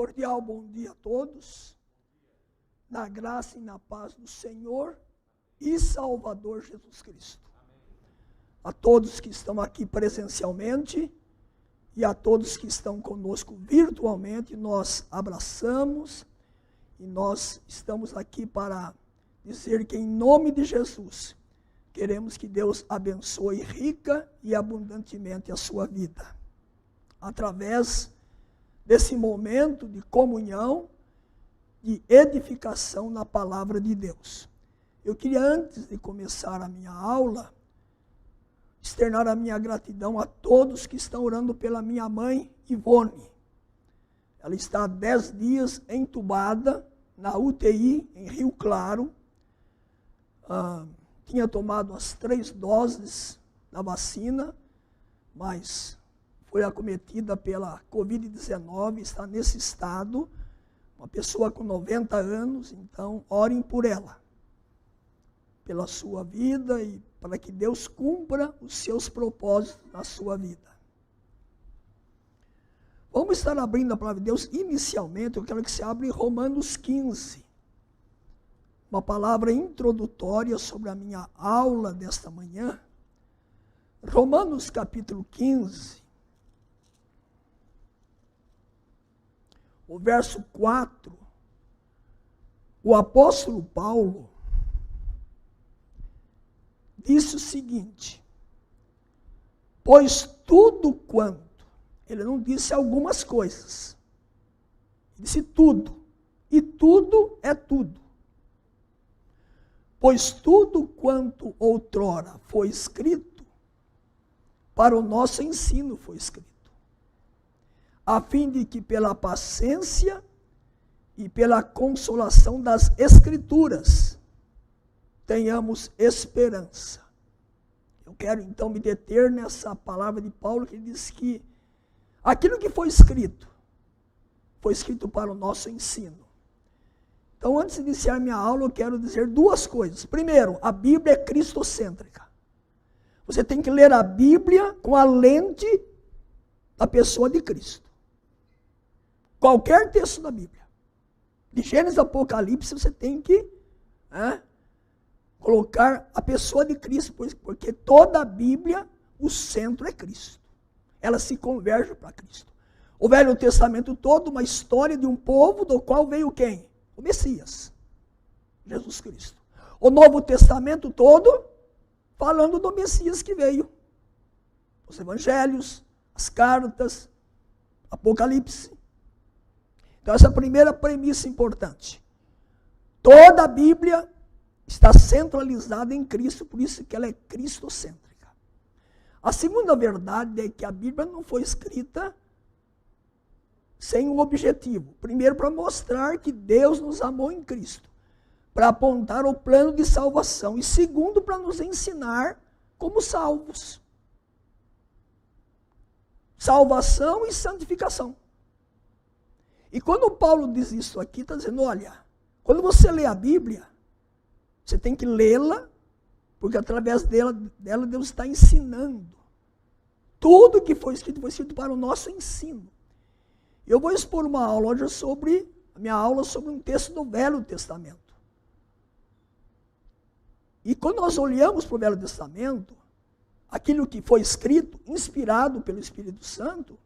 cordial bom dia a todos, na graça e na paz do Senhor e Salvador Jesus Cristo. A todos que estão aqui presencialmente e a todos que estão conosco virtualmente, nós abraçamos e nós estamos aqui para dizer que em nome de Jesus, queremos que Deus abençoe rica e abundantemente a sua vida. Através desse momento de comunhão, de edificação na palavra de Deus. Eu queria, antes de começar a minha aula, externar a minha gratidão a todos que estão orando pela minha mãe, Ivone. Ela está há 10 dias entubada na UTI, em Rio Claro. Tinha tomado as 3 doses da vacina, mas foi acometida pela Covid-19, está nesse estado, uma pessoa com 90 anos, então orem por ela, pela sua vida e para que Deus cumpra os seus propósitos na sua vida. Vamos estar abrindo a palavra de Deus. Inicialmente, eu quero que você abra em Romanos 15, uma palavra introdutória sobre a minha aula desta manhã. Romanos capítulo 15, o verso 4, o apóstolo Paulo disse o seguinte: pois tudo quanto, ele não disse algumas coisas, ele disse tudo, e tudo é tudo. Pois tudo quanto outrora foi escrito, para o nosso ensino foi escrito, a fim de que pela paciência e pela consolação das Escrituras tenhamos esperança. Eu quero então me deter nessa palavra de Paulo, que diz que aquilo que foi escrito para o nosso ensino. Então, antes de iniciar minha aula, eu quero dizer 2 coisas. Primeiro, a Bíblia é cristocêntrica. Você tem que ler a Bíblia com a lente da pessoa de Cristo. Qualquer texto da Bíblia, de Gênesis a Apocalipse, você tem que colocar a pessoa de Cristo, porque toda a Bíblia, o centro é Cristo. Ela se converge para Cristo. O Velho Testamento todo, uma história de um povo do qual veio quem? O Messias, Jesus Cristo. O Novo Testamento todo, falando do Messias que veio. Os Evangelhos, as cartas, Apocalipse. Então, essa é a primeira premissa importante. Toda a Bíblia está centralizada em Cristo, por isso que ela é cristocêntrica. A segunda verdade é que a Bíblia não foi escrita sem um objetivo. Primeiro, para mostrar que Deus nos amou em Cristo, para apontar o plano de salvação. E segundo, para nos ensinar como salvos. Salvação e santificação. E quando Paulo diz isso aqui, está dizendo, olha, quando você lê a Bíblia, você tem que lê-la, porque através dela Deus está ensinando. Tudo que foi escrito para o nosso ensino. Eu vou expor uma aula hoje sobre um texto do Velho Testamento. E quando nós olhamos para o Velho Testamento, aquilo que foi escrito, inspirado pelo Espírito Santo,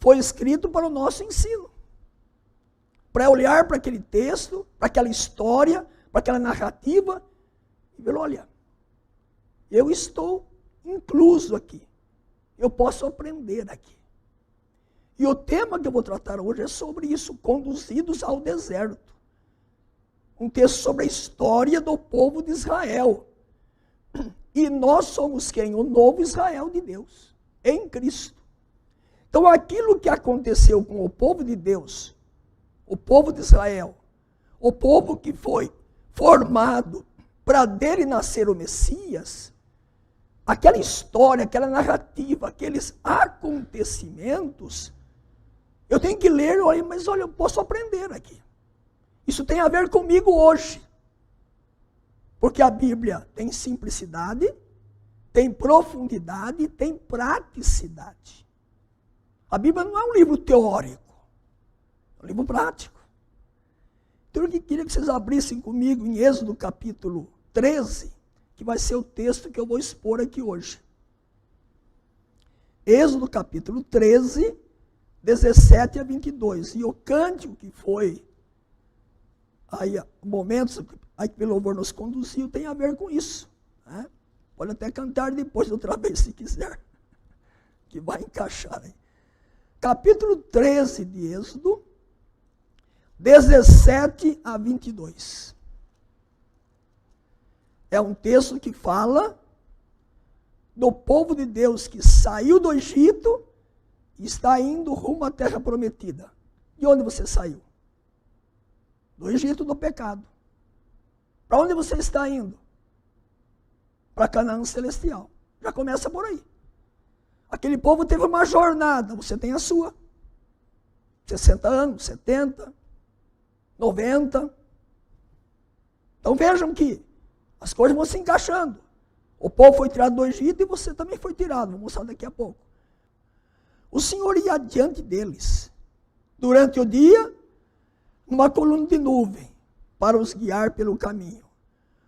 foi escrito para o nosso ensino. Para olhar para aquele texto, para aquela história, para aquela narrativa, e ver, olha, eu estou incluso aqui. Eu posso aprender aqui. E o tema que eu vou tratar hoje é sobre isso, conduzidos ao deserto. Um texto sobre a história do povo de Israel. E nós somos quem? O novo Israel de Deus, em Cristo. Então aquilo que aconteceu com o povo de Deus, o povo de Israel, o povo que foi formado para dele nascer o Messias, aquela história, aquela narrativa, aqueles acontecimentos, eu tenho que ler, mas olha, eu posso aprender aqui. Isso tem a ver comigo hoje. Porque a Bíblia tem simplicidade, tem profundidade, tem praticidade. A Bíblia não é um livro teórico. É um livro prático. Então eu queria que vocês abrissem comigo em Êxodo capítulo 13, que vai ser o texto que eu vou expor aqui hoje. Êxodo capítulo 13, 17 a 22. E o cântico que foi, aí, momentos aí que pelo louvor nos conduziu, tem a ver com isso. Né? Pode até cantar depois outra vez, se quiser, que vai encaixar aí. Capítulo 13 de Êxodo, 17 a 22. É um texto que fala do povo de Deus que saiu do Egito e está indo rumo à terra prometida. De onde você saiu? Do Egito do pecado. Para onde você está indo? Para Canaã celestial. Já começa por aí. Aquele povo teve uma jornada, você tem a sua. 60 anos, 70, 90. Então vejam que as coisas vão se encaixando. O povo foi tirado do Egito e você também foi tirado. Vamos mostrar daqui a pouco. O Senhor ia adiante deles, durante o dia, numa coluna de nuvem, para os guiar pelo caminho.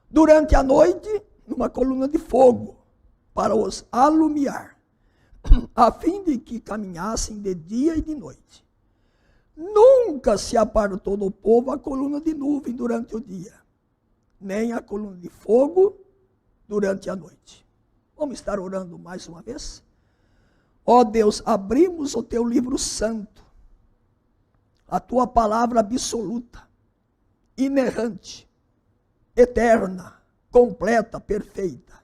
Durante a noite, numa coluna de fogo, para os alumiar, a fim de que caminhassem de dia e de noite. Nunca se apartou do povo a coluna de nuvem durante o dia, nem a coluna de fogo durante a noite. Vamos estar orando mais uma vez? Ó Deus, abrimos o teu livro santo, a tua palavra absoluta, inerrante, eterna, completa, perfeita.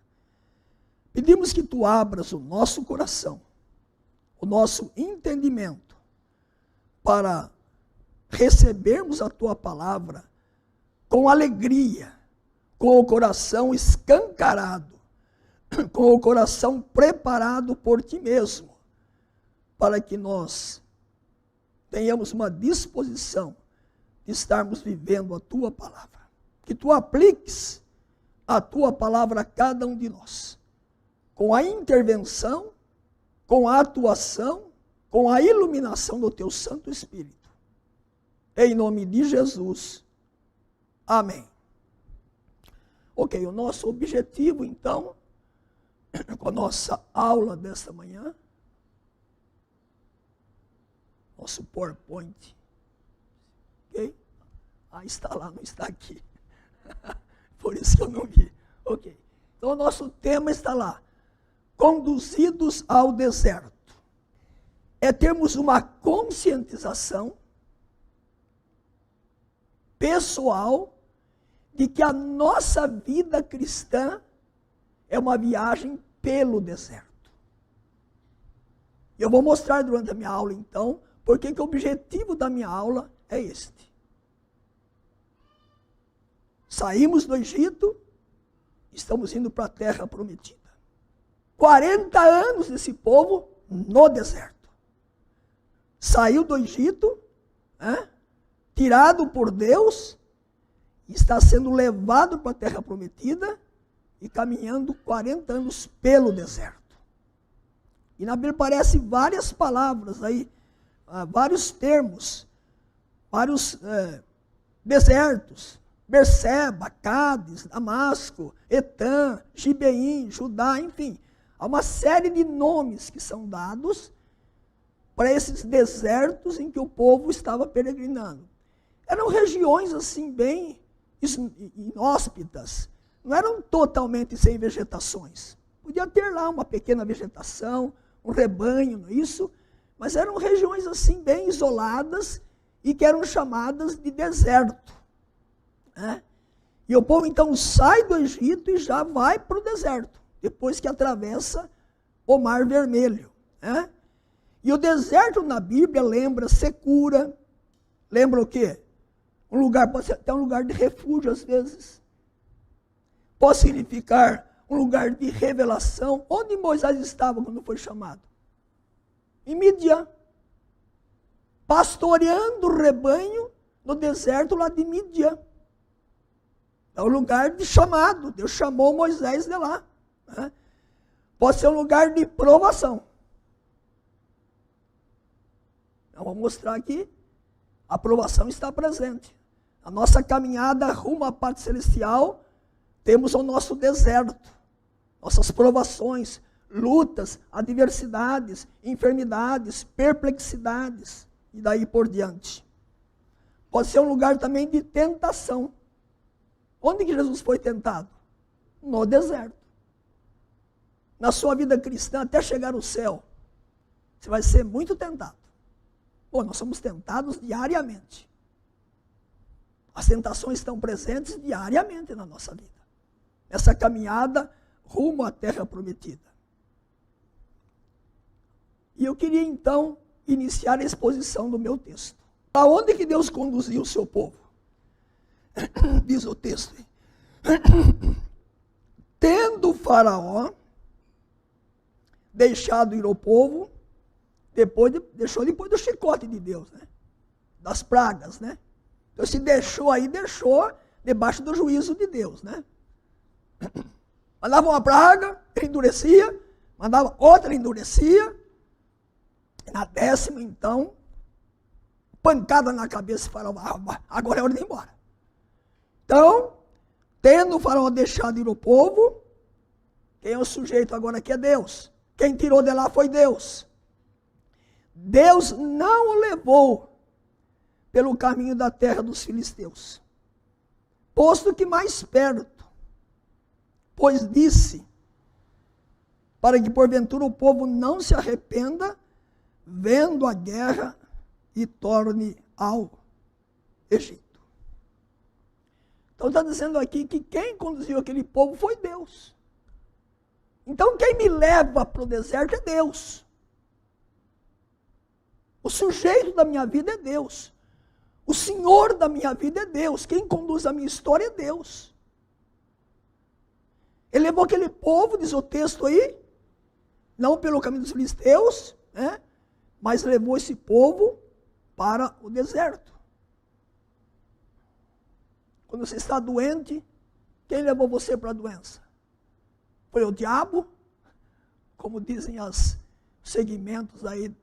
Pedimos que tu abras o nosso coração, o nosso entendimento, para recebermos a tua palavra com alegria, com o coração escancarado, com o coração preparado por ti mesmo, para que nós tenhamos uma disposição de estarmos vivendo a tua palavra. Que tu apliques a tua palavra a cada um de nós, com a intervenção, com a atuação, com a iluminação do teu Santo Espírito. Em nome de Jesus. Amém. Ok, o nosso objetivo, então, com a nossa aula desta manhã, nosso PowerPoint, ok? Ah, está lá, não está aqui. Por isso que eu não vi. Ok, então o nosso tema está lá, conduzidos ao deserto. É termos uma conscientização pessoal de que a nossa vida cristã é uma viagem pelo deserto. Eu vou mostrar durante a minha aula, então, porque que o objetivo da minha aula é este. Saímos do Egito, estamos indo para a terra prometida. 40 anos desse povo no deserto. Saiu do Egito, tirado por Deus, está sendo levado para a terra prometida e caminhando 40 anos pelo deserto. E na Bíblia aparecem várias palavras aí, vários termos, vários desertos. Berseba, Cádiz, Damasco, Etã, Gibeim, Judá, enfim. Há uma série de nomes que são dados para esses desertos em que o povo estava peregrinando. Eram regiões assim bem inóspitas, não eram totalmente sem vegetações. Podia ter lá uma pequena vegetação, um rebanho, não é isso? Mas eram regiões assim bem isoladas e que eram chamadas de deserto. E o povo então sai do Egito e já vai para o deserto, depois que atravessa o Mar Vermelho. E o deserto na Bíblia lembra secura, lembra o quê? Um lugar, pode ser até um lugar de refúgio às vezes. Pode significar um lugar de revelação. Onde Moisés estava quando foi chamado? Em Midian. Pastoreando o rebanho no deserto lá de Midian. É um lugar de chamado. Deus chamou Moisés de lá. Pode ser um lugar de provação. Então, vou mostrar aqui A provação está presente. A nossa caminhada rumo à parte celestial, temos o nosso deserto, nossas provações, lutas, adversidades, enfermidades, perplexidades, e daí por diante. Pode ser um lugar também de tentação. Onde que Jesus foi tentado? No deserto. Na sua vida cristã, até chegar ao céu, você vai ser muito tentado. Pô, nós somos tentados diariamente. As tentações estão presentes diariamente na nossa vida. Essa caminhada rumo à terra prometida. E eu queria então iniciar a exposição do meu texto. Aonde que Deus conduziu o seu povo? Diz o texto. Tendo o Faraó deixado ir o povo, deixou depois do chicote de Deus, né? Das pragas, né? Então se deixou aí, deixou debaixo do juízo de Deus, né? Mandava uma praga, ele endurecia, mandava outra, ele endurecia. Na 10ª, então, pancada na cabeça e Faraó, agora é hora de ir embora. Então, tendo o Faraó deixado ir o povo, quem é o sujeito agora aqui é Deus. Quem tirou de lá foi Deus. Deus não o levou pelo caminho da terra dos filisteus, posto que mais perto, pois disse, para que porventura o povo não se arrependa, vendo a guerra e torne ao Egito. Então está dizendo aqui que quem conduziu aquele povo foi Deus. Então quem me leva para o deserto é Deus. O sujeito da minha vida é Deus. O Senhor da minha vida é Deus. Quem conduz a minha história é Deus. Ele levou aquele povo, diz o texto aí, não pelo caminho dos filisteus, né? Mas levou esse povo para o deserto. Quando você está doente, quem levou você para a doença? Foi o diabo, como dizem os segmentos aí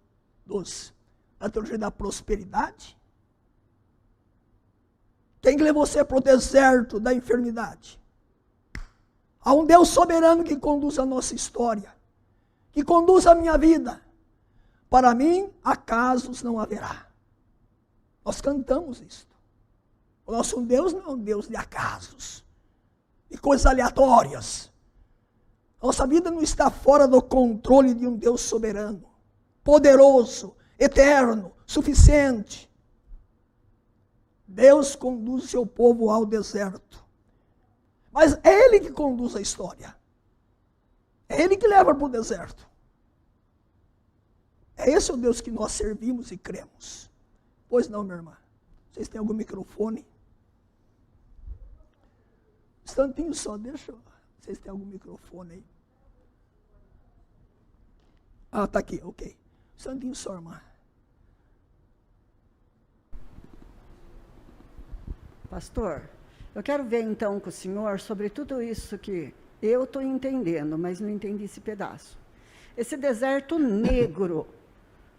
da teologia da prosperidade. Quem levou você para o deserto da enfermidade? Há um Deus soberano que conduz a nossa história, que conduz a minha vida. Para mim, acasos não haverá. Nós cantamos isto. O nosso Deus não é um Deus de acasos, de coisas aleatórias. Nossa vida não está fora do controle de um Deus soberano, poderoso, eterno, suficiente. Deus conduz o seu povo ao deserto. Mas é Ele que conduz a história. É Ele que leva para o deserto. É esse o Deus que nós servimos e cremos. Pois não, minha irmã? Vocês têm algum microfone? Um instantinho só, deixa eu... Vocês têm algum microfone aí? Ah, está aqui, ok. Um instantinho só, irmã. Pastor, eu quero ver então com o senhor sobre tudo isso que eu estou entendendo, mas não entendi esse pedaço. Esse deserto negro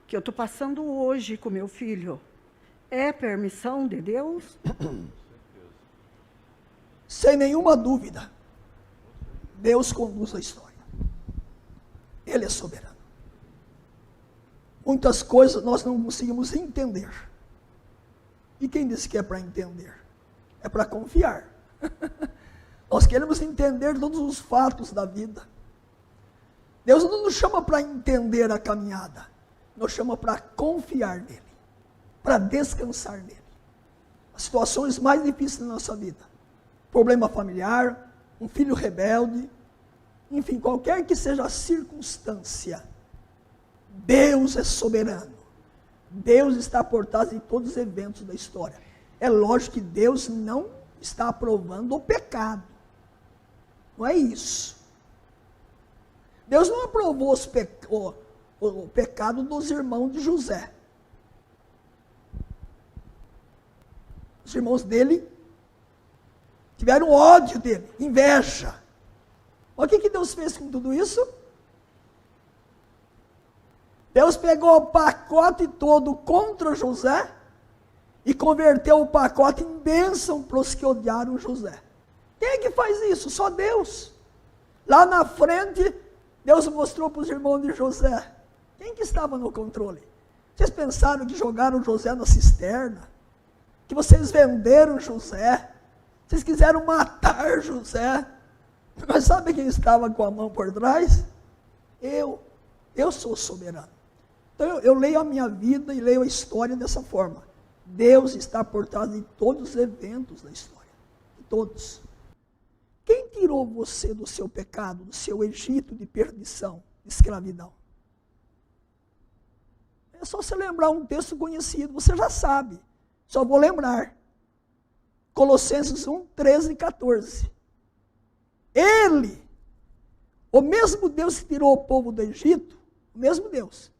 que eu estou passando hoje com meu filho, é permissão de Deus? Sem nenhuma dúvida, Deus conduz a história. Ele é soberano. Muitas coisas nós não conseguimos entender. E quem disse que é para entender? É para confiar. Nós queremos entender todos os fatos da vida. Deus não nos chama para entender a caminhada. Nos chama para confiar nele, para descansar nele. As situações mais difíceis da nossa vida, problema familiar, um filho rebelde, enfim, qualquer que seja a circunstância, Deus é soberano. Deus está por trás de todos os eventos da história. É lógico que Deus não está aprovando o pecado. Não é isso. Deus não aprovou o pecado dos irmãos de José. Os irmãos dele tiveram ódio dele, inveja. Olha o que Deus fez com tudo isso. Deus pegou o pacote todo contra José e converteu o pacote em bênção para os que odiaram José. Quem é que faz isso? Só Deus. Lá na frente, Deus mostrou para os irmãos de José. Quem que estava no controle? Vocês pensaram que jogaram José na cisterna? Que vocês venderam José? Vocês quiseram matar José? Mas sabe quem estava com a mão por trás? Eu sou soberano. Então eu leio a minha vida e leio a história dessa forma. Deus está por trás de todos os eventos da história. De todos. Quem tirou você do seu pecado, do seu Egito de perdição, de escravidão? É só você lembrar um texto conhecido, você já sabe. Só vou lembrar. Colossenses 1, 13 e 14. Ele, o mesmo Deus que tirou o povo do Egito, o mesmo Deus,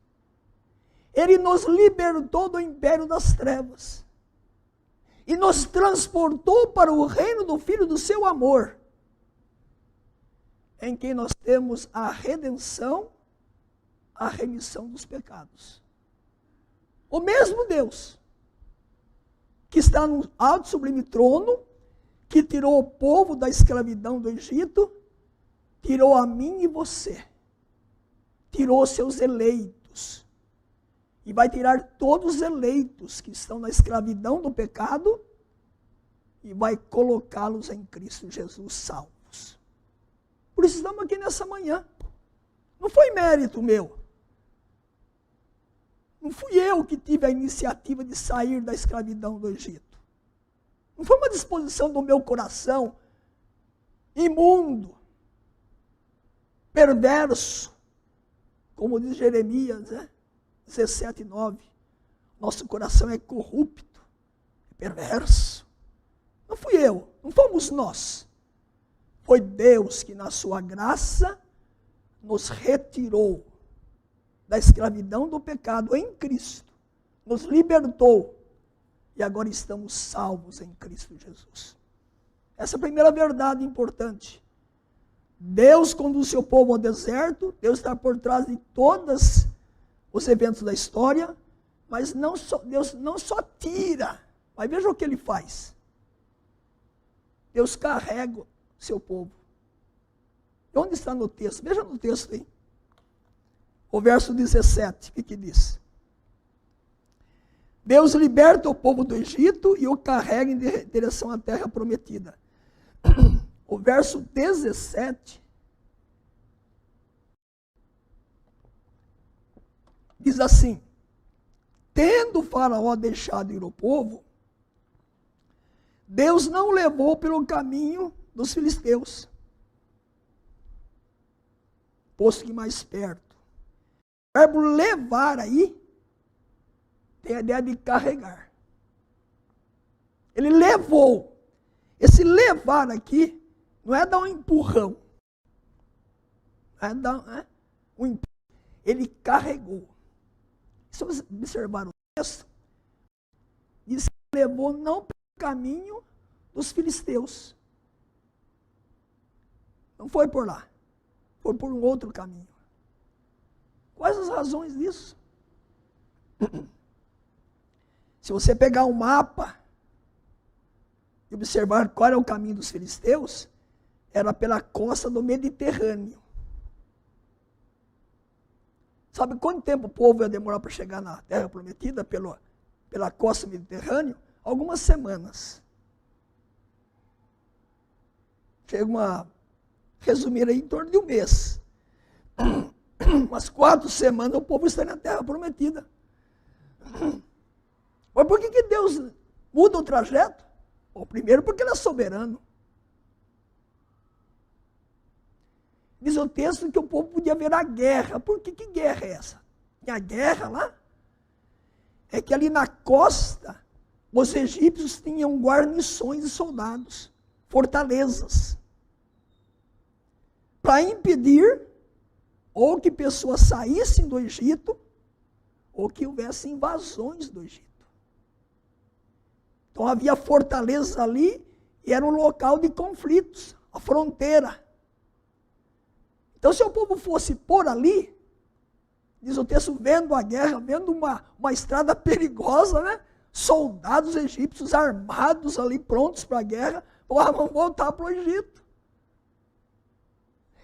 Ele nos libertou do império das trevas e nos transportou para o reino do Filho do seu amor, em quem nós temos a redenção, a remissão dos pecados. O mesmo Deus que está no alto e sublime trono, que tirou o povo da escravidão do Egito, tirou a mim e você, tirou seus eleitos, e vai tirar todos os eleitos que estão na escravidão do pecado, e vai colocá-los em Cristo Jesus salvos. Por isso estamos aqui nessa manhã. Não foi mérito meu. Não fui eu que tive a iniciativa de sair da escravidão do Egito. Não foi uma disposição do meu coração imundo, perverso, como diz Jeremias, 17:9. Nosso coração é corrupto, é perverso. Não fui eu, não fomos nós. Foi Deus que, na sua graça, nos retirou da escravidão do pecado em Cristo, nos libertou, e agora estamos salvos em Cristo Jesus. Essa é a primeira verdade importante. Deus conduz seu povo ao deserto, Deus está por trás de todos os eventos da história, mas Deus não só tira, mas veja o que Ele faz. Deus carrega seu povo. Onde está no texto? Veja no texto aí. O verso 17, o que diz? Deus liberta o povo do Egito e o carrega em direção à terra prometida. O verso 17 diz assim: tendo Faraó deixado ir o povo, Deus não levou pelo caminho dos filisteus, posto que mais perto. O verbo levar aí tem a ideia de carregar. Ele levou. Esse levar aqui não é dar um empurrão. Não é dar um empurrão. Ele carregou. Se você observar o texto, diz que levou não pelo caminho dos filisteus. Não foi por lá. Foi por um outro caminho. Quais as razões disso? Se você pegar um mapa e observar qual era o caminho dos filisteus, era pela costa do Mediterrâneo. Sabe quanto tempo o povo ia demorar para chegar na Terra Prometida pela costa do Mediterrâneo? Algumas semanas. Chega resumir aí em torno de um mês. Umas 4 semanas o povo está na Terra Prometida. Mas por que Deus muda o trajeto? Bom, primeiro porque Ele é soberano. Diz o texto que o povo podia ver a guerra. Por que guerra é essa? E a guerra lá é que ali na costa os egípcios tinham guarnições de soldados, fortalezas, para impedir ou que pessoas saíssem do Egito ou que houvesse invasões do Egito. Então havia fortalezas ali e era um local de conflitos, a fronteira. Então se o povo fosse por ali, diz o texto, vendo a guerra, vendo uma estrada perigosa, né? soldados egípcios armados ali, prontos para a guerra, vão voltar para o Egito.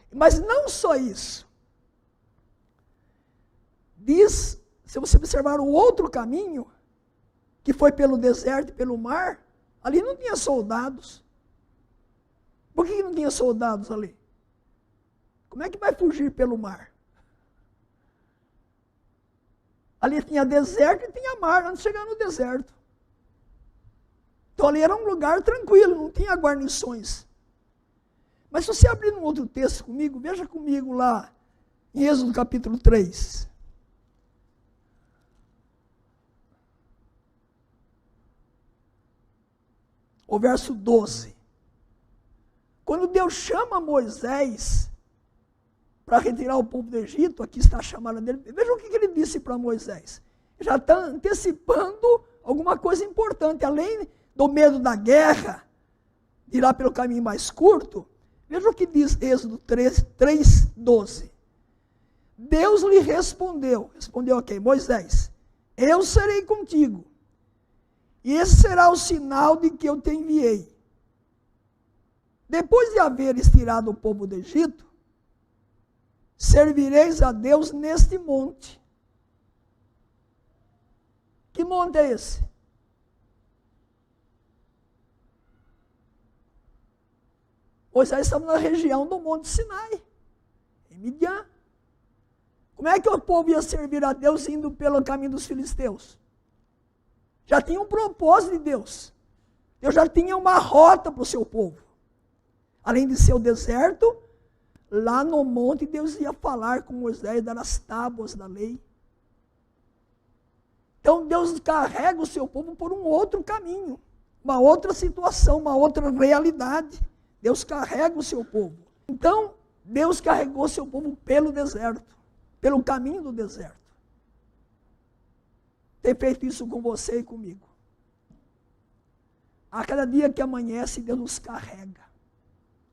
Mas não só isso. Diz, se você observar o outro caminho, que foi pelo deserto e pelo mar, ali não tinha soldados. Por que não tinha soldados ali? Como é que vai fugir pelo mar? Ali tinha deserto e tinha mar, antes de chegar no deserto. Então ali era um lugar tranquilo, não tinha guarnições. Mas se você abrir um outro texto comigo, veja comigo lá, em Êxodo capítulo 3. O verso 12. Quando Deus chama Moisés para retirar o povo do Egito, aqui está a chamada dele. Veja o que ele disse para Moisés. Já está antecipando alguma coisa importante. Além do medo da guerra, de ir lá pelo caminho mais curto, veja o que diz Êxodo 3:12. Deus lhe respondeu a quem? Moisés, eu serei contigo, e esse será o sinal de que eu te enviei. Depois de haveres tirado o povo do Egito, servireis a Deus neste monte. Que monte é esse? Moisés estava na região do Monte Sinai, em Midian. Como é que o povo ia servir a Deus indo pelo caminho dos filisteus? Já tinha um propósito de Deus. Deus já tinha uma rota para o seu povo. Além de ser o deserto, lá no monte Deus ia falar com Moisés, dar as tábuas da lei. Então Deus carrega o seu povo por um outro caminho, uma outra situação, uma outra realidade. Deus carrega o seu povo. Então, Deus carregou o seu povo pelo deserto, pelo caminho do deserto. Tem feito isso com você e comigo. A cada dia que amanhece, Deus nos carrega,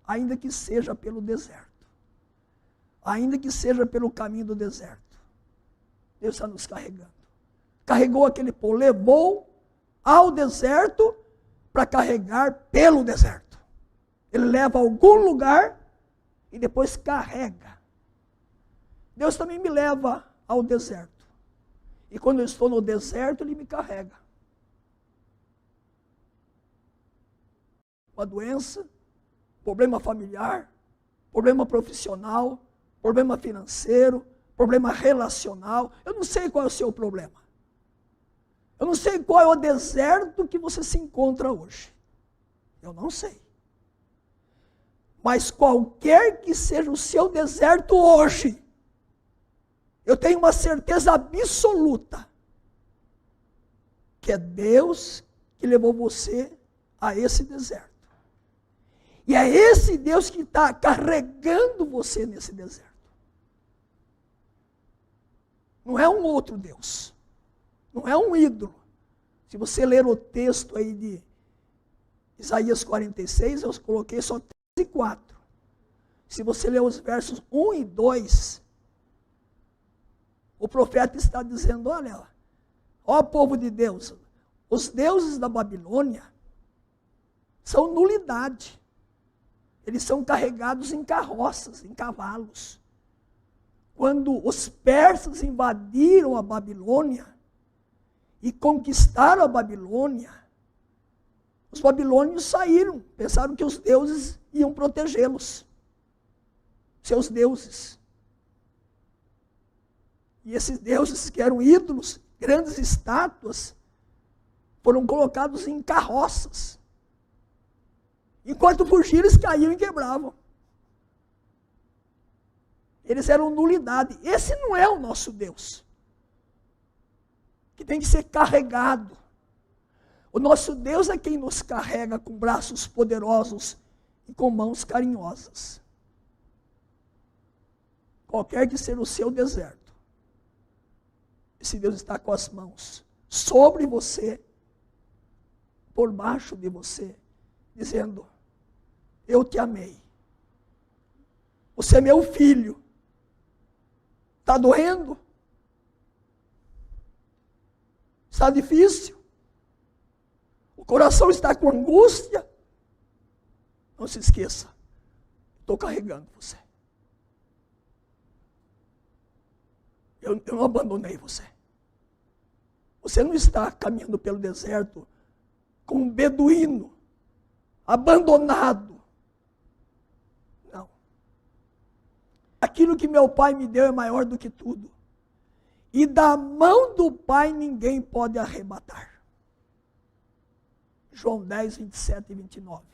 ainda que seja pelo deserto, ainda que seja pelo caminho do deserto. Deus está nos carregando. Carregou aquele povo, levou ao deserto para carregar pelo deserto. Ele leva a algum lugar e depois carrega. Deus também me leva ao deserto. E quando eu estou no deserto, Ele me carrega. Uma doença, problema familiar, problema profissional, problema financeiro, problema relacional. Eu não sei qual é o seu problema. Eu não sei qual é o deserto que você se encontra hoje. Eu não sei. Mas qualquer que seja o seu deserto hoje, eu tenho uma certeza absoluta que é Deus que levou você a esse deserto. E é esse Deus que está carregando você nesse deserto. Não é um outro Deus. Não é um ídolo. Se você ler o texto aí de Isaías 46, eu coloquei só 3 e 4. Se você ler os versos 1 e 2, o profeta está dizendo, olha, ó povo de Deus, os deuses da Babilônia são nulidade. Eles são carregados em carroças, em cavalos. Quando os persas invadiram a Babilônia e conquistaram a Babilônia, os babilônios saíram, pensaram que os deuses iam protegê-los. Seus deuses. E esses deuses que eram ídolos, grandes estátuas, foram colocados em carroças. Enquanto fugiam, eles caíam e quebravam. Eles eram nulidade. Esse não é o nosso Deus, que tem que ser carregado. O nosso Deus é quem nos carrega com braços poderosos e com mãos carinhosas. Qualquer que seja o seu deserto, esse Deus está com as mãos sobre você, por baixo de você, dizendo, eu te amei. Você é meu filho. Está doendo? Está difícil? coração está com angústia, não se esqueça, estou carregando você. Eu não abandonei você. Você não está caminhando pelo deserto como um beduíno, abandonado. Não. Aquilo que meu Pai me deu é maior do que tudo. E da mão do Pai ninguém pode arrebatar. João 10, 27 e 29.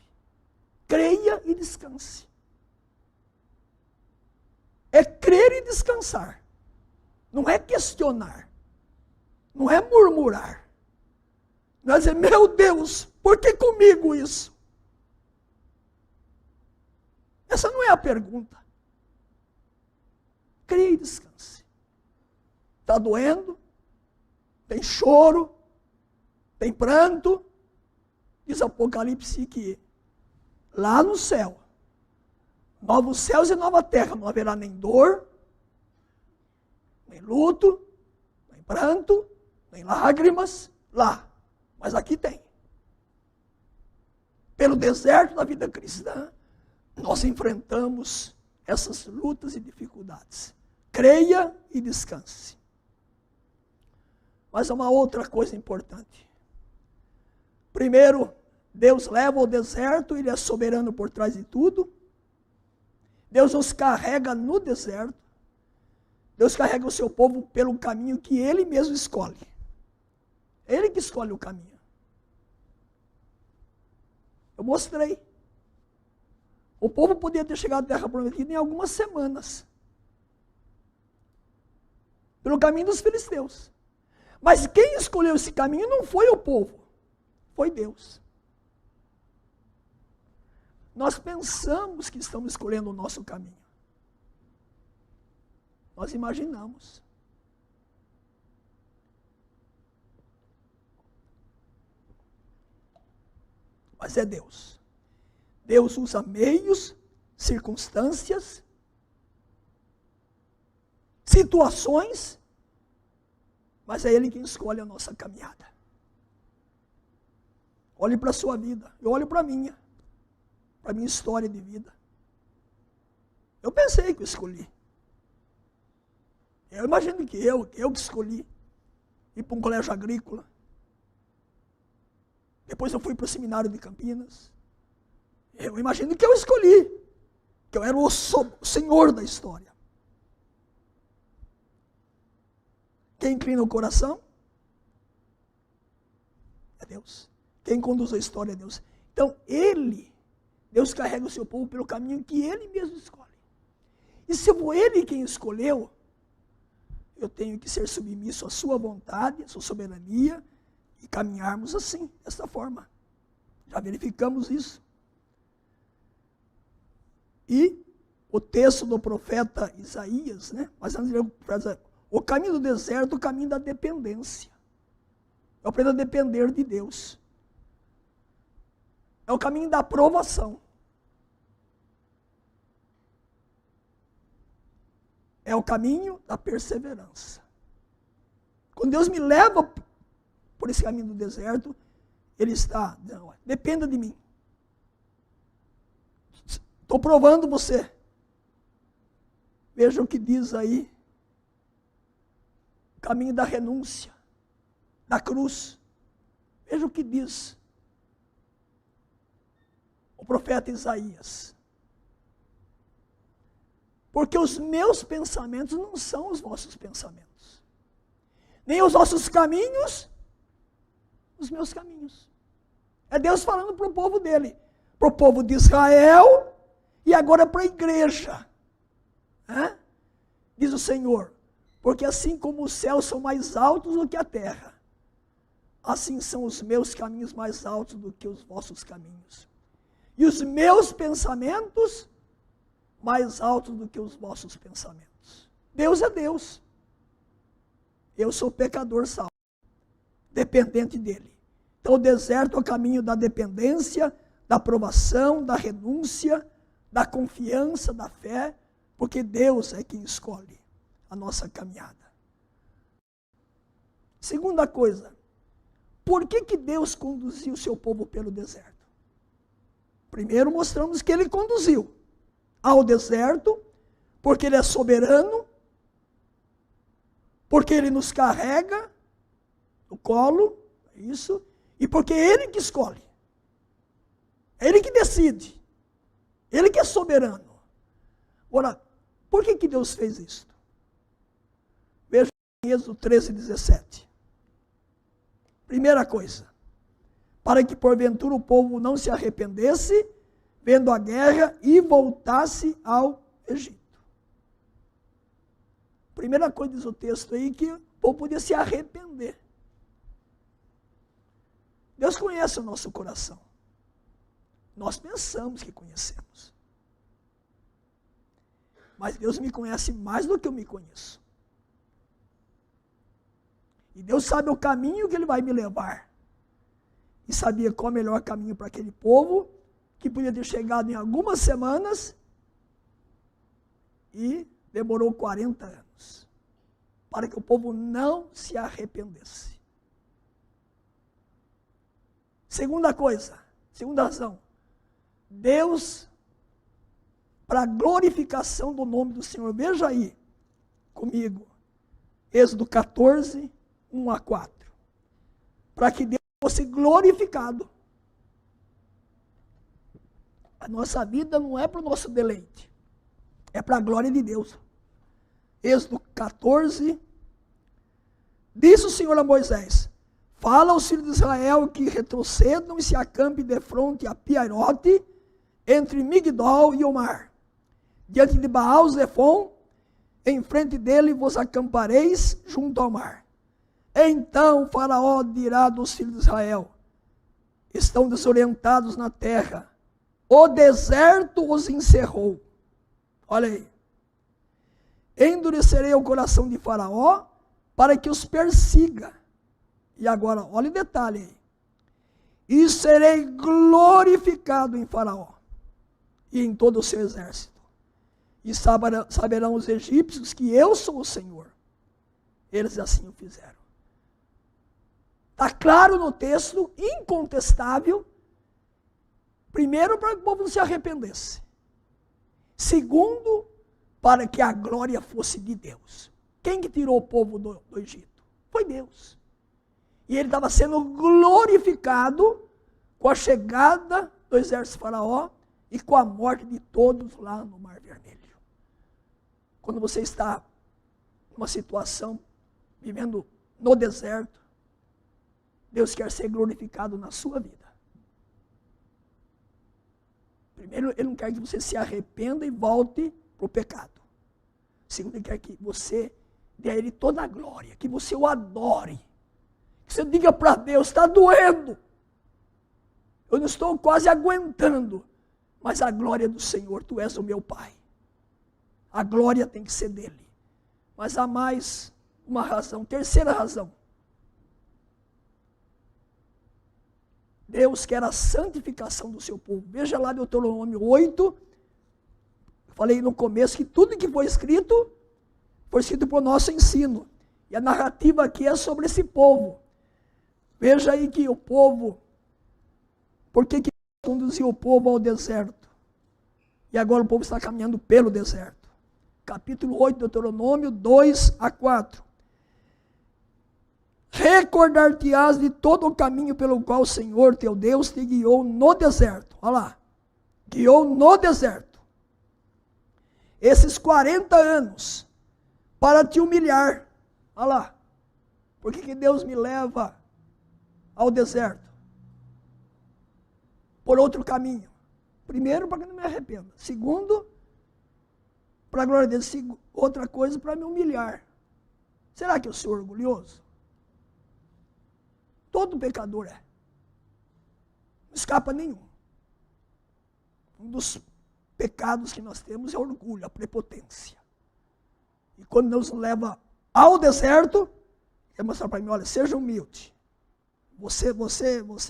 Creia e descanse. É crer e descansar. Não é questionar. Não é murmurar. Não é dizer, meu Deus, por que comigo isso? Essa não é a pergunta. Creia e descanse. Está doendo? Tem choro? Tem pranto? Diz Apocalipse que lá no céu, novos céus e nova terra, não haverá nem dor, nem luto, nem pranto, nem lágrimas, lá. Mas aqui tem. Pelo deserto da vida cristã, nós enfrentamos essas lutas e dificuldades. Creia e descanse. Mas há uma outra coisa importante. Primeiro, Deus leva ao deserto, Ele é soberano por trás de tudo. Deus nos carrega no deserto. Deus carrega o seu povo pelo caminho que Ele mesmo escolhe. Ele que escolhe o caminho. Eu mostrei. O povo podia ter chegado à terra prometida em algumas semanas. Pelo caminho dos filisteus. Mas quem escolheu esse caminho não foi o povo. Foi Deus. Nós pensamos que estamos escolhendo o nosso caminho. Nós imaginamos. Mas é Deus. Deus usa meios, circunstâncias, situações, mas é Ele quem escolhe a nossa caminhada. Olhe para a sua vida, eu olho para a minha história de vida. Eu pensei que eu escolhi. Eu imagino que eu que escolhi ir para um colégio agrícola. Depois eu fui para o seminário de Campinas. Eu imagino que eu escolhi, que eu era o senhor da história. Quem inclina o coração? É Deus. Quem conduz a história é Deus. Então, Deus carrega o seu povo pelo caminho que Ele mesmo escolhe. E se for Ele quem escolheu, eu tenho que ser submisso à sua vontade, à sua soberania, e caminharmos assim, dessa forma. Já verificamos isso. E o texto do profeta Isaías, né? Mas antes de ler o caminho do deserto, o caminho da dependência. Eu aprendo a depender de Deus. É o caminho da aprovação. É o caminho da perseverança. Quando Deus me leva por esse caminho do deserto, Ele está dizendo, dependa de mim. Estou provando você. Veja o que diz aí. O caminho da renúncia, da cruz. Veja o que diz o profeta Isaías. Porque os meus pensamentos não são os vossos pensamentos. Nem os vossos caminhos, os meus caminhos. É Deus falando para o povo dele. Para o povo de Israel e agora para a igreja. Diz o Senhor. Porque assim como os céus são mais altos do que a terra, assim são os meus caminhos mais altos do que os vossos caminhos. E os meus pensamentos mais altos do que os vossos pensamentos. Deus é Deus. Eu sou pecador salvo, dependente dele. Então o deserto é o caminho da dependência, da aprovação, da renúncia, da confiança, da fé, porque Deus é quem escolhe a nossa caminhada. Segunda coisa, por que Deus conduziu o seu povo pelo deserto? Primeiro mostramos que ele conduziu ao deserto, porque ele é soberano, porque ele nos carrega no colo, isso, e porque é ele que escolhe. É ele que decide. Ele que é soberano. Ora, por que Deus fez isso? Veja em Êxodo 13:17. Primeira coisa, para que porventura o povo não se arrependesse, vendo a guerra, e voltasse ao Egito. Primeira coisa diz o texto aí, que o povo podia se arrepender. Deus conhece o nosso coração. Nós pensamos que conhecemos. Mas Deus me conhece mais do que eu me conheço. E Deus sabe o caminho que Ele vai me levar. E sabia qual é o melhor caminho para aquele povo, que podia ter chegado em algumas semanas, e demorou 40 anos, para que o povo não se arrependesse. Segunda coisa, segunda razão, Deus, para a glorificação do nome do Senhor, veja aí comigo, Êxodo 14, 1-4, para que Deus fosse glorificado. A nossa vida não é para o nosso deleite, é para a glória de Deus. Êxodo 14, disse o Senhor a Moisés: fala aos filhos de Israel que retrocedam e se acampem de fronte a Piairote, entre Migdol e o mar. Diante de Baal-Zefon, em frente dele vos acampareis junto ao mar. Então Faraó dirá dos filhos de Israel: estão desorientados na terra, o deserto os encerrou. Olha aí. Endurecerei o coração de Faraó para que os persiga. E agora, olha o detalhe aí. E serei glorificado em Faraó e em todo o seu exército. E saberão os egípcios que eu sou o Senhor. Eles assim o fizeram. Está claro no texto, incontestável. Primeiro, para que o povo não se arrependesse. Segundo, para que a glória fosse de Deus. Quem que tirou o povo do Egito? Foi Deus. E ele estava sendo glorificado com a chegada do exército de Faraó e com a morte de todos lá no Mar Vermelho. Quando você está numa situação, vivendo no deserto, Deus quer ser glorificado na sua vida. Primeiro, Ele não quer que você se arrependa e volte para o pecado. Segundo, Ele quer que você dê a Ele toda a glória, que você o adore. Que você diga para Deus: está doendo. Eu não estou quase aguentando. Mas a glória do Senhor, Tu és o meu Pai. A glória tem que ser dEle. Mas há mais uma razão, terceira razão. Deus quer a santificação do seu povo. Veja lá Deuteronômio 8. Eu falei no começo que tudo que foi escrito para o nosso ensino. E a narrativa aqui é sobre esse povo. Veja aí que o povo, por que conduziu o povo ao deserto? E agora o povo está caminhando pelo deserto. Capítulo 8, Deuteronômio 2-4. Recordar-te-ás de todo o caminho pelo qual o Senhor teu Deus te guiou no deserto. Olha lá. Guiou no deserto. Esses 40 anos. Para te humilhar. Olha lá. Por que Deus me leva ao deserto? Por outro caminho. Primeiro, para que eu não me arrependa. Segundo, para a glória de Deus. Outra coisa, para me humilhar. Será que eu sou orgulhoso? Todo pecador é. Não escapa nenhum. Um dos pecados que nós temos é o orgulho, a prepotência. E quando Deus nos leva ao deserto, Ele mostrar para mim: olha, seja humilde. Você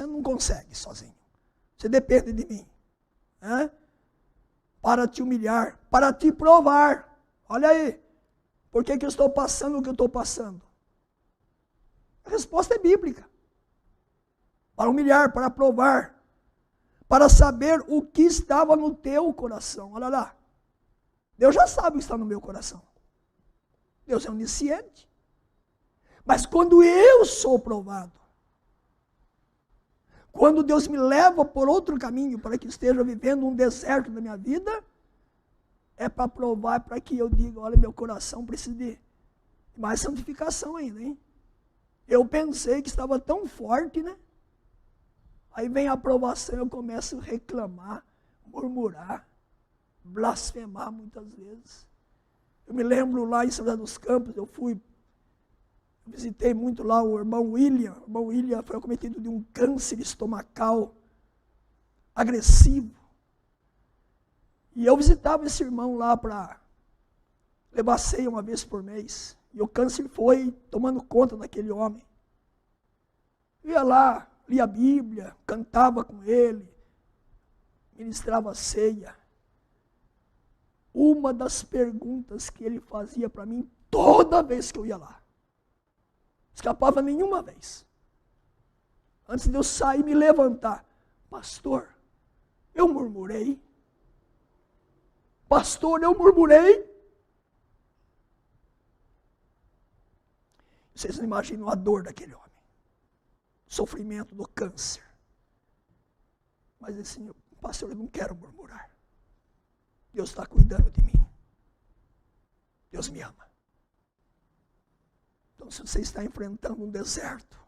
não consegue sozinho. Você depende de mim. Né? Para te humilhar, para te provar. Olha aí. Por que eu estou passando o que eu estou passando? A resposta é bíblica. para humilhar, para provar, para saber o que estava no teu coração. Olha lá. Deus já sabe o que está no meu coração. Deus é onisciente. Mas quando eu sou provado, quando Deus me leva por outro caminho para que esteja vivendo um deserto da minha vida, é para provar, para que eu diga, olha, meu coração precisa de mais santificação ainda, hein? Eu pensei que estava tão forte, né? Aí vem a aprovação, eu começo a reclamar, murmurar, blasfemar muitas vezes. Eu me lembro lá em São José dos Campos, eu visitei muito lá o irmão William. O irmão William foi acometido de um câncer estomacal agressivo. E eu visitava esse irmão lá para levar ceia uma vez por mês. E o câncer foi tomando conta daquele homem. Eu ia lá, lia a Bíblia, cantava com ele, ministrava a ceia. Uma das perguntas que ele fazia para mim toda vez que eu ia lá, escapava nenhuma vez. Antes de eu sair e me levantar, pastor, eu murmurei. Pastor, eu murmurei. Vocês não imaginam a dor daquele homem. O sofrimento do câncer. Mas assim, pastor, eu não quero murmurar. Deus está cuidando de mim. Deus me ama. Então, se você está enfrentando um deserto,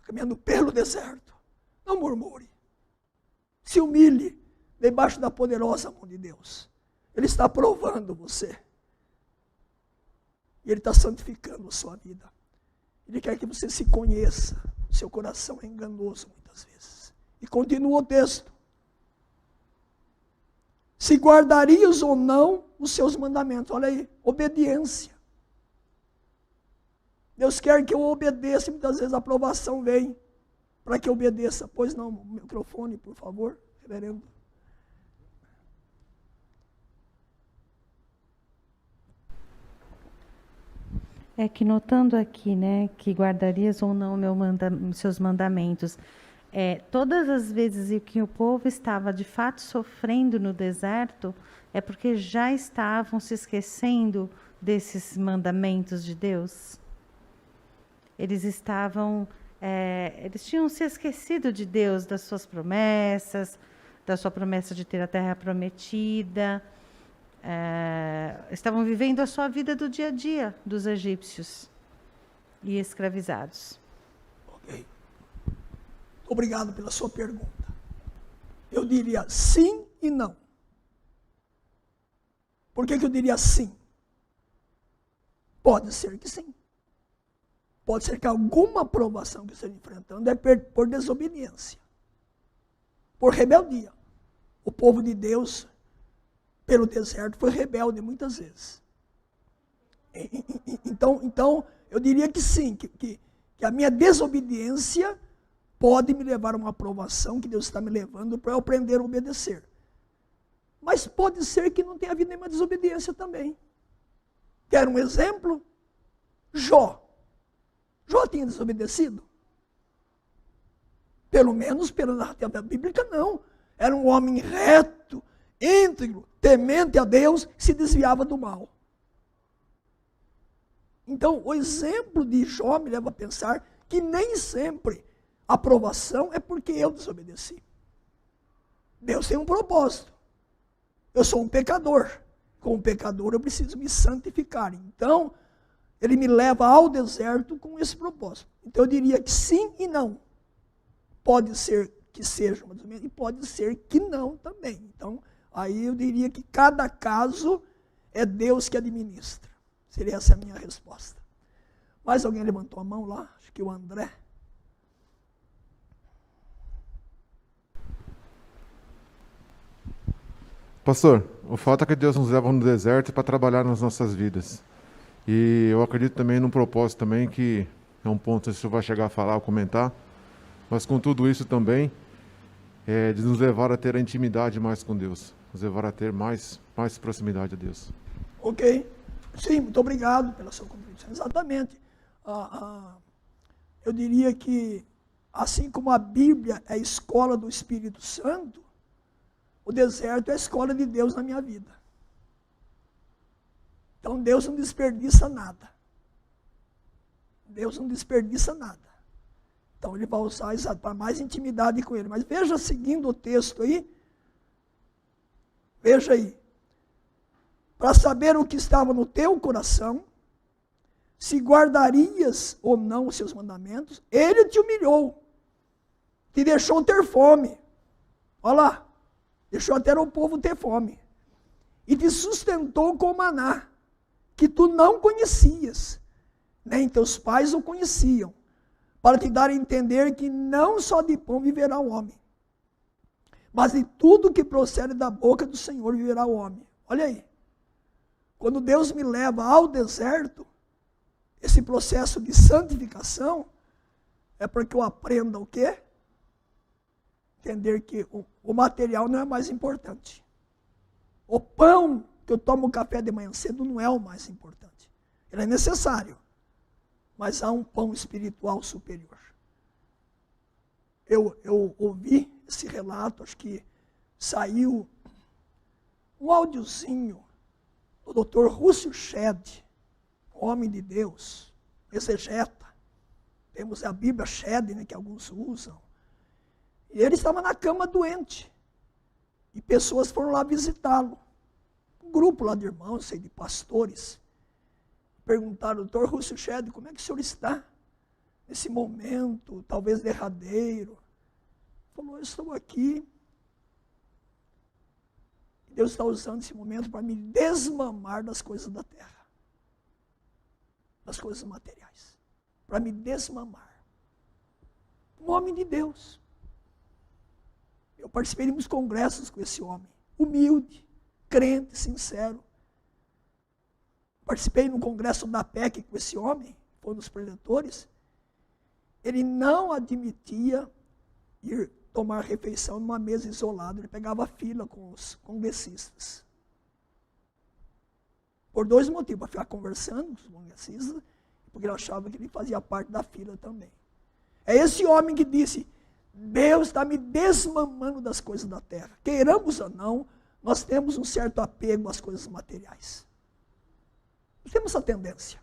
caminhando pelo deserto, não murmure. Se humilhe debaixo da poderosa mão de Deus. Ele está provando você. E Ele está santificando a sua vida. Ele quer que você se conheça. Seu coração é enganoso muitas vezes. E continua o texto. Se guardarias ou não os seus mandamentos. Olha aí, obediência. Deus quer que eu obedeça e muitas vezes a aprovação vem para que eu obedeça. Pois não, microfone, por favor, reverendo. É que notando aqui, né, que guardarias ou não seus mandamentos, todas as vezes que o povo estava de fato sofrendo no deserto, é porque já estavam se esquecendo desses mandamentos de Deus. Eles tinham se esquecido de Deus, das suas promessas, da sua promessa de ter a terra prometida. Estavam vivendo a sua vida do dia a dia dos egípcios e escravizados. Ok. Obrigado pela sua pergunta. Eu diria sim e não. Por que eu diria sim? Pode ser que sim. Pode ser que alguma provação que esteja enfrentando é por desobediência, por rebeldia. O povo de Deus, pelo deserto, foi rebelde muitas vezes. Então eu diria que sim, que a minha desobediência pode me levar a uma aprovação que Deus está me levando para eu aprender a obedecer. Mas pode ser que não tenha havido nenhuma desobediência também. Quer um exemplo? Jó. Jó tinha desobedecido? Pelo menos pela narrativa bíblica, não. Era um homem reto, íntegro, temente a Deus, se desviava do mal. Então, o exemplo de Jó me leva a pensar que nem sempre a aprovação é porque eu desobedeci. Deus tem um propósito. Eu sou um pecador. Como pecador, eu preciso me santificar. Então, Ele me leva ao deserto com esse propósito. Então, eu diria que sim e não. Pode ser que seja uma desobediência e pode ser que não também. Então, aí eu diria que cada caso é Deus que administra. Seria essa a minha resposta. Mais alguém levantou a mão lá? Acho que o André. Pastor, o fato é que Deus nos leva no deserto para trabalhar nas nossas vidas. E eu acredito também num propósito também que é um ponto que o senhor vai chegar a falar ou comentar, mas com tudo isso também de nos levar a ter a intimidade mais com Deus, nos levar a ter mais proximidade a Deus. Ok. Sim, muito obrigado pela sua contribuição. Exatamente. Eu diria que assim como a Bíblia é a escola do Espírito Santo, o deserto é a escola de Deus na minha vida. Então Deus não desperdiça nada. Deus não desperdiça nada. Então ele vai usar isso para mais intimidade com ele. Mas veja, seguindo o texto aí, veja aí. Para saber o que estava no teu coração, se guardarias ou não os seus mandamentos, ele te humilhou, te deixou ter fome. Olha lá, deixou até o povo ter fome. E te sustentou com maná, que tu não conhecias, nem teus pais o conheciam, para te dar a entender que não só de pão viverá o homem, mas de tudo que procede da boca do Senhor viverá o homem. Olha aí, quando Deus me leva ao deserto, esse processo de santificação é para que eu aprenda o quê? Entender que o material não é mais importante. O pão que eu tomo café de manhã cedo não é o mais importante. Ele é necessário, mas há um pão espiritual superior. Eu ouvi esse relato, acho que saiu um áudiozinho do Dr. Russell Shedd, homem de Deus, exegeta. Temos a Bíblia Shedd, né, que alguns usam. E ele estava na cama doente. E pessoas foram lá visitá-lo. Um grupo lá de irmãos, sei, de pastores. Perguntaram, doutor Russell Shedd, como é que o senhor está? Nesse momento, talvez derradeiro. Ele falou, eu estou aqui. Deus está usando esse momento para me desmamar das coisas da terra. Das coisas materiais. Para me desmamar. Um homem de Deus. Eu participei de muitos congressos com esse homem. Humilde, crente, sincero. Participei no congresso da PEC com esse homem, foi um dos preletores. Ele não admitia ir tomar refeição numa mesa isolada. Ele pegava fila com os congressistas. Por dois motivos. Para ficar conversando com os congressistas, porque ele achava que ele fazia parte da fila também. É esse homem que disse, Deus está me desmamando das coisas da terra. Queiramos ou não, nós temos um certo apego às coisas materiais. Nós temos essa tendência.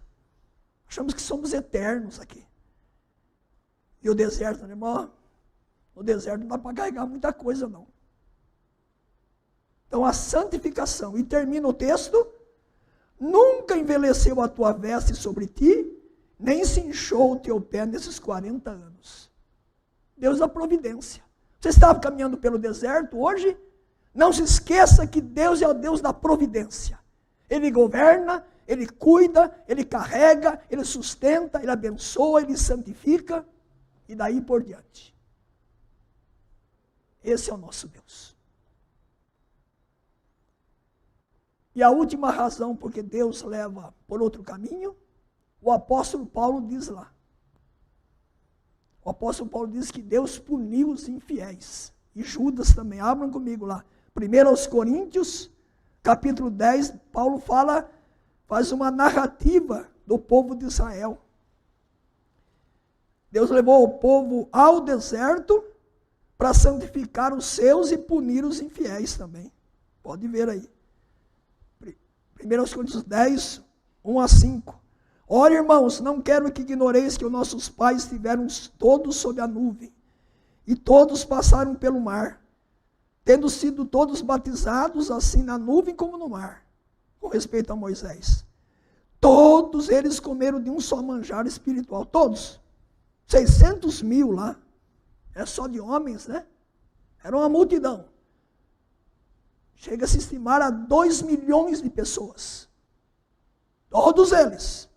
Achamos que somos eternos aqui. E o deserto, né, irmão? No deserto não dá para carregar muita coisa, não. Então a santificação, e termina o texto, nunca envelheceu a tua veste sobre ti, nem se inchou o teu pé nesses 40 anos. Deus da providência. Você estava caminhando pelo deserto hoje? Não se esqueça que Deus é o Deus da providência. Ele governa, Ele cuida, Ele carrega, Ele sustenta, Ele abençoa, Ele santifica, e daí por diante. Esse é o nosso Deus. E a última razão porque Deus leva por outro caminho, o apóstolo Paulo diz lá. O apóstolo Paulo diz que Deus puniu os infiéis. E Judas também. Abram comigo lá. 1 Coríntios, capítulo 10, Paulo faz uma narrativa do povo de Israel. Deus levou o povo ao deserto para santificar os seus e punir os infiéis também. Pode ver aí. 1 Coríntios 10, 1 a 5. Ora, irmãos, não quero que ignoreis que os nossos pais estiveram todos sob a nuvem, e todos passaram pelo mar, tendo sido todos batizados, assim na nuvem como no mar, com respeito a Moisés. Todos eles comeram de um só manjar espiritual, todos. 600 mil lá, é só de homens, né? Era uma multidão. Chega a se estimar a 2 milhões de pessoas. Todos eles.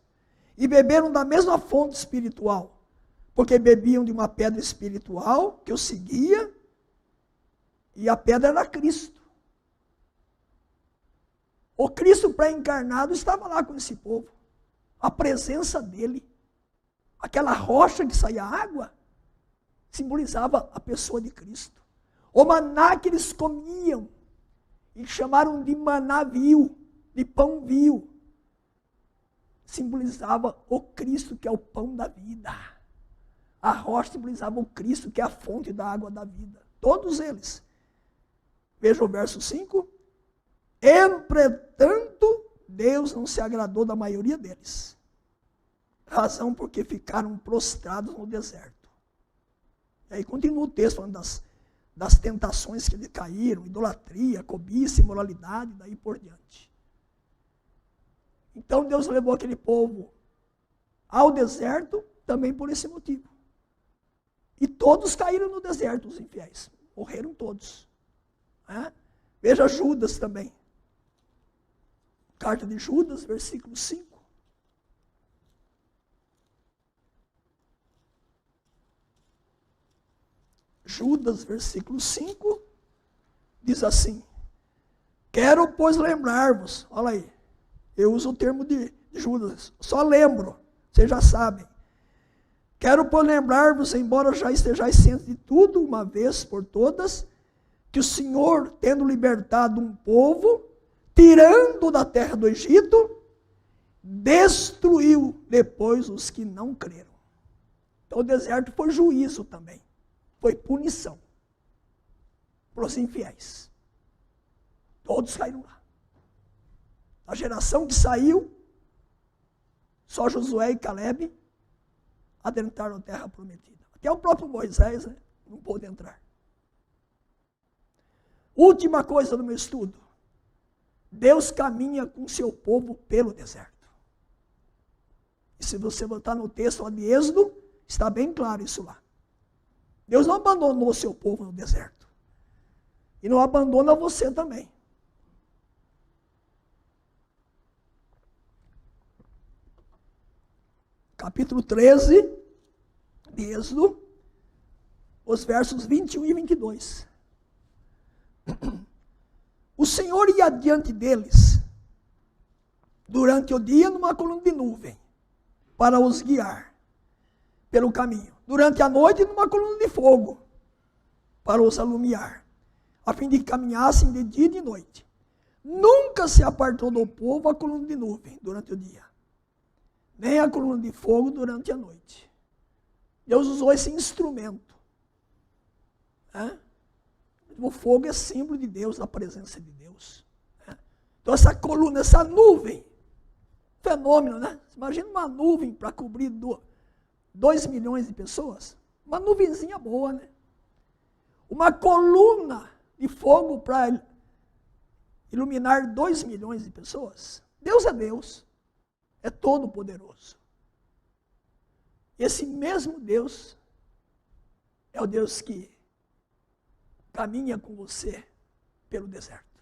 E beberam da mesma fonte espiritual, porque bebiam de uma pedra espiritual que os seguia, e a pedra era Cristo. O Cristo pré-encarnado estava lá com esse povo. A presença dele, aquela rocha que saía água, simbolizava a pessoa de Cristo. O maná que eles comiam, e chamaram de maná vil, de pão vil, simbolizava o Cristo que é o pão da vida. A rocha simbolizava o Cristo, que é a fonte da água da vida. Todos eles. Veja o verso 5. Entretanto, Deus não se agradou da maioria deles. Razão porque ficaram prostrados no deserto. E aí continua o texto falando das tentações que eles caíram, idolatria, cobiça, imoralidade, daí por diante. Então Deus levou aquele povo ao deserto também por esse motivo. E todos caíram no deserto, os infiéis. Morreram todos. Veja Judas também. Carta de Judas, versículo 5. Judas, versículo 5, diz assim: quero, pois, lembrar-vos, olha aí, eu uso o termo de Judas, só lembro, vocês já sabem. Quero, pois, lembrar-vos, embora já estejais cientes de tudo, uma vez por todas, que o Senhor, tendo libertado um povo, tirando da terra do Egito, destruiu depois os que não creram. Então o deserto foi juízo também. Foi punição para os infiéis. Todos caíram lá. A geração que saiu, só Josué e Caleb adentraram a terra prometida. Até o próprio Moisés, né, não pôde entrar. Última coisa do meu estudo. Deus caminha com seu povo pelo deserto. E se você voltar no texto lá de Êxodo, está bem claro isso lá. Deus não abandonou o seu povo no deserto. E não abandona você também. Capítulo 13 de Êxodo, os versos 21 e 22. O Senhor ia adiante deles, durante o dia numa coluna de nuvem, para os guiar pelo caminho. Durante a noite numa coluna de fogo, para os alumiar, a fim de que caminhassem de dia e de noite. Nunca se apartou do povo a coluna de nuvem durante o dia, nem a coluna de fogo durante a noite. Deus usou esse instrumento. O fogo é símbolo de Deus, da presença de Deus. Então essa coluna, essa nuvem, fenômeno, né? Imagina uma nuvem para cobrir 2 milhões de pessoas. Uma nuvenzinha boa, né? Uma coluna de fogo para iluminar 2 milhões de pessoas. Deus é Deus. É todo poderoso. Esse mesmo Deus é o Deus que caminha com você pelo deserto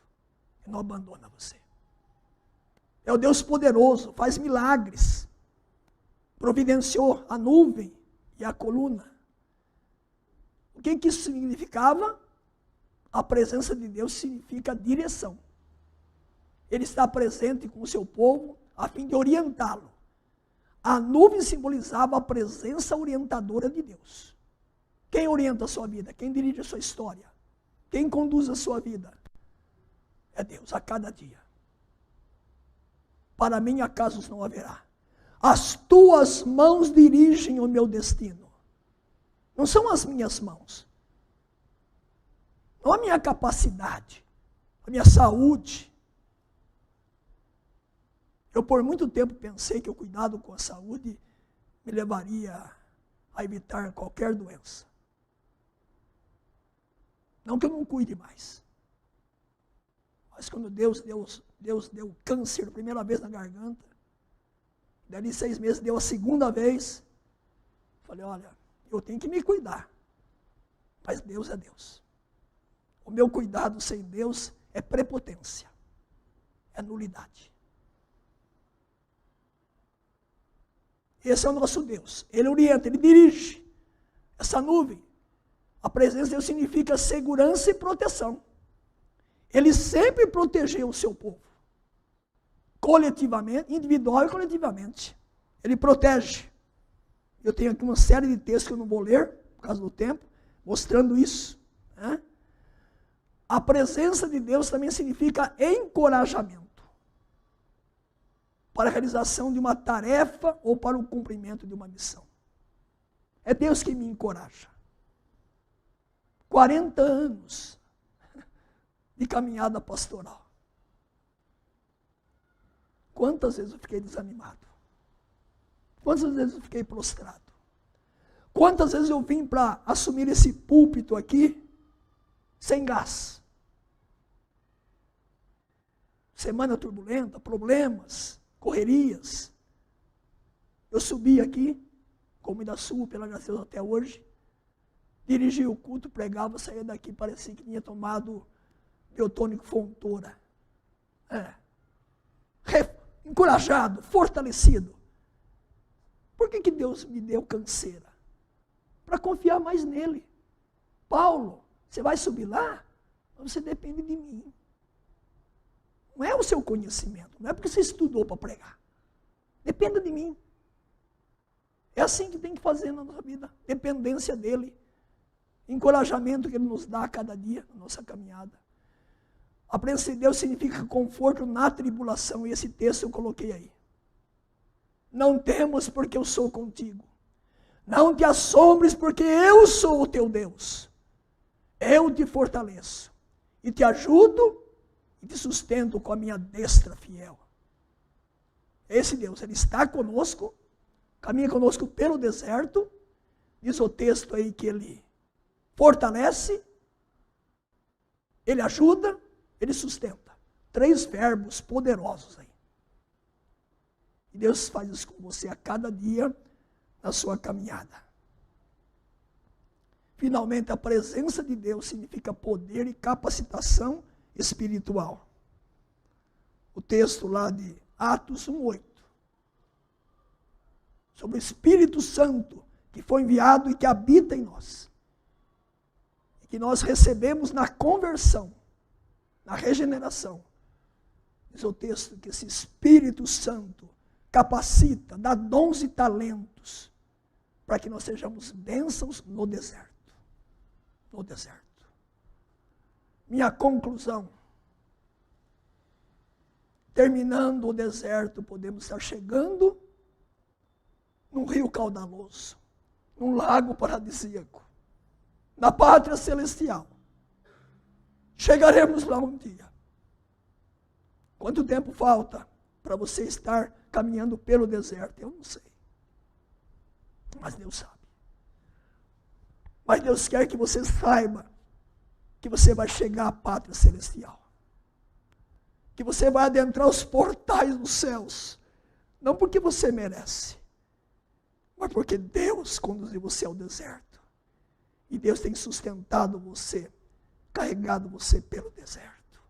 e não abandona você. É o Deus poderoso, faz milagres. Providenciou a nuvem e a coluna. O que isso significava? A presença de Deus significa direção. Ele está presente com o seu povo a fim de orientá-lo. A nuvem simbolizava a presença orientadora de Deus. Quem orienta a sua vida? Quem dirige a sua história? Quem conduz a sua vida? É Deus, a cada dia. Para mim, acasos não haverá. As tuas mãos dirigem o meu destino. Não são as minhas mãos. Não a minha capacidade, a minha saúde. Eu por muito tempo pensei que o cuidado com a saúde me levaria a evitar qualquer doença. Não que eu não cuide mais. Mas quando Deus deu câncer a primeira vez na garganta, dali 6 meses deu a segunda vez, falei, olha, eu tenho que me cuidar. Mas Deus é Deus. O meu cuidado sem Deus é prepotência. É nulidade. Esse é o nosso Deus. Ele orienta, ele dirige. Essa nuvem. A presença de Deus significa segurança e proteção. Ele sempre protegeu o seu povo. Coletivamente, individual e coletivamente. Ele protege. Eu tenho aqui uma série de textos que eu não vou ler, por causa do tempo, mostrando isso. Né? A presença de Deus também significa encorajamento para a realização de uma tarefa ou para o cumprimento de uma missão. É Deus que me encoraja. 40 anos de caminhada pastoral. Quantas vezes eu fiquei desanimado? Quantas vezes eu fiquei prostrado? Quantas vezes eu vim para assumir esse púlpito aqui sem gás? Semana turbulenta, problemas, correrias. Eu subi aqui, como ainda subo pela graça de Deus até hoje, dirigi o culto, pregava, saía daqui, parecia que tinha tomado biotônico Fontoura. Encorajado, fortalecido. Por que Deus me deu canseira? Para confiar mais nele. Paulo, você vai subir lá? Você depende de mim. Não é o seu conhecimento, não é porque você estudou para pregar. Dependa de mim. É assim que tem que fazer na nossa vida. Dependência dele. Encorajamento que ele nos dá a cada dia na nossa caminhada. A presença de Deus significa conforto na tribulação. E esse texto eu coloquei aí. Não temas porque eu sou contigo. Não te assombres porque eu sou o teu Deus. Eu te fortaleço. E te ajudo e te sustento com a minha destra fiel. Esse Deus, ele está conosco. Caminha conosco pelo deserto. Diz o texto aí que ele fortalece. Ele ajuda. Ele sustenta. 3 verbos poderosos aí. E Deus faz isso com você a cada dia na sua caminhada. Finalmente, a presença de Deus significa poder e capacitação espiritual. O texto lá de Atos 1:8. Sobre o Espírito Santo que foi enviado e que habita em nós. E que nós recebemos na conversão, na regeneração. Diz o texto que esse Espírito Santo capacita, dá dons e talentos para que nós sejamos bênçãos no deserto. No deserto. Minha conclusão. Terminando o deserto, podemos estar chegando num rio caudaloso, num lago paradisíaco, na pátria celestial. Chegaremos lá um dia. Quanto tempo falta para você estar caminhando pelo deserto? Eu não sei. Mas Deus sabe. Mas Deus quer que você saiba que você vai chegar à pátria celestial. Que você vai adentrar os portais dos céus. Não porque você merece, mas porque Deus conduziu você ao deserto. E Deus tem sustentado você, carregado você pelo deserto.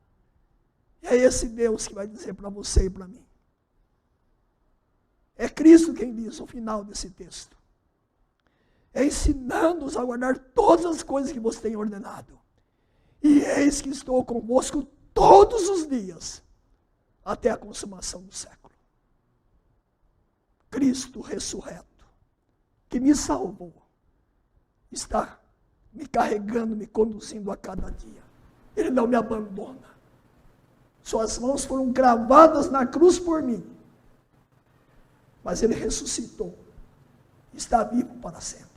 E é esse Deus que vai dizer para você e para mim. É Cristo quem diz no final desse texto. É ensinando-os a guardar todas as coisas que você tem ordenado. E eis que estou convosco todos os dias, até a consumação do século. Cristo ressurreto, que me salvou, está me carregando, me conduzindo a cada dia. Ele não me abandona. Suas mãos foram gravadas na cruz por mim. Mas ele ressuscitou. Está vivo para sempre.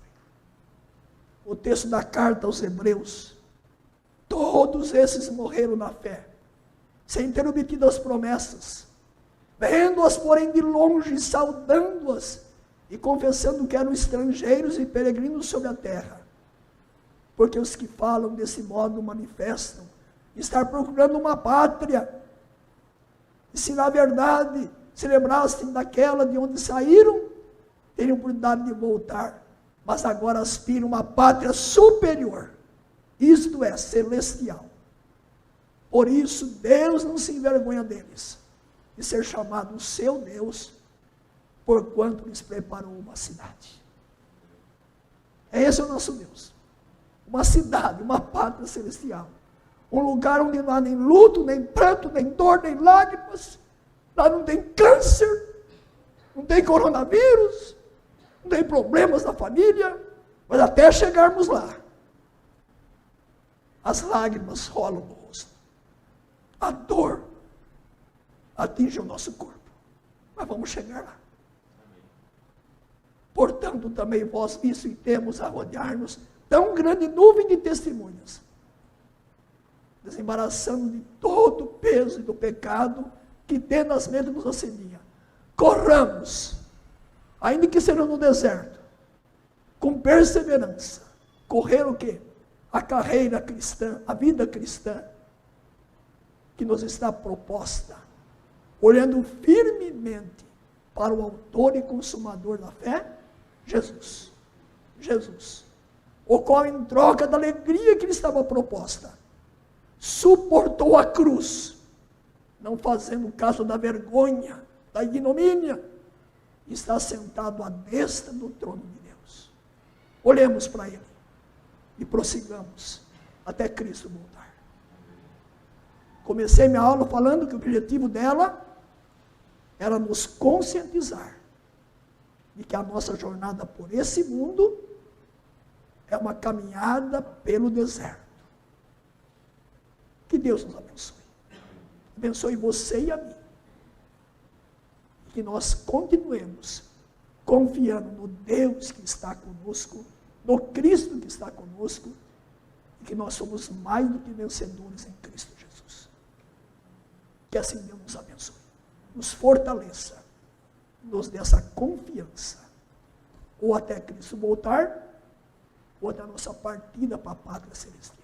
O texto da carta aos Hebreus. Todos esses morreram na fé, sem ter obtido as promessas. Vendo-as, porém, de longe, saudando-as e confessando que eram estrangeiros e peregrinos sobre a terra. Porque os que falam desse modo manifestam estar procurando uma pátria. E se na verdade se lembrassem daquela de onde saíram, teriam oportunidade de voltar. Mas agora aspiram uma pátria superior. Isto é, celestial. Por isso, Deus não se envergonha deles, de ser chamado o seu Deus, porquanto lhes preparou uma cidade. Esse é o nosso Deus. Uma cidade, uma pátria celestial. Um lugar onde não há nem luto, nem pranto, nem dor, nem lágrimas. Lá não tem câncer, não tem coronavírus, não tem problemas na família. Mas até chegarmos lá, as lágrimas rolam no rosto. A dor atinge o nosso corpo. Mas vamos chegar lá. Portanto, também vós, visto e temos a rodear-nos tão grande nuvem de testemunhas, desembaraçando de todo o peso e do pecado que tenazmente nos assedia, corramos, ainda que seja no deserto, com perseverança, correr o quê? A carreira cristã, a vida cristã, que nos está proposta, olhando firmemente para o autor e consumador da fé, Jesus. Jesus, o qual em troca da alegria que lhe estava proposta, suportou a cruz, não fazendo caso da vergonha, da ignomínia, está sentado à destra do trono de Deus. Olhemos para ele e prossigamos até Cristo voltar. Comecei minha aula falando que o objetivo dela era nos conscientizar de que a nossa jornada por esse mundo é uma caminhada pelo deserto. Que Deus nos abençoe. Abençoe você e a mim. Que nós continuemos confiando no Deus que está conosco, no Cristo que está conosco, e que nós somos mais do que vencedores em Cristo Jesus. Que assim Deus nos abençoe, nos fortaleça, nos dê essa confiança, ou até Cristo voltar, ou até a nossa partida para a pátria celestial.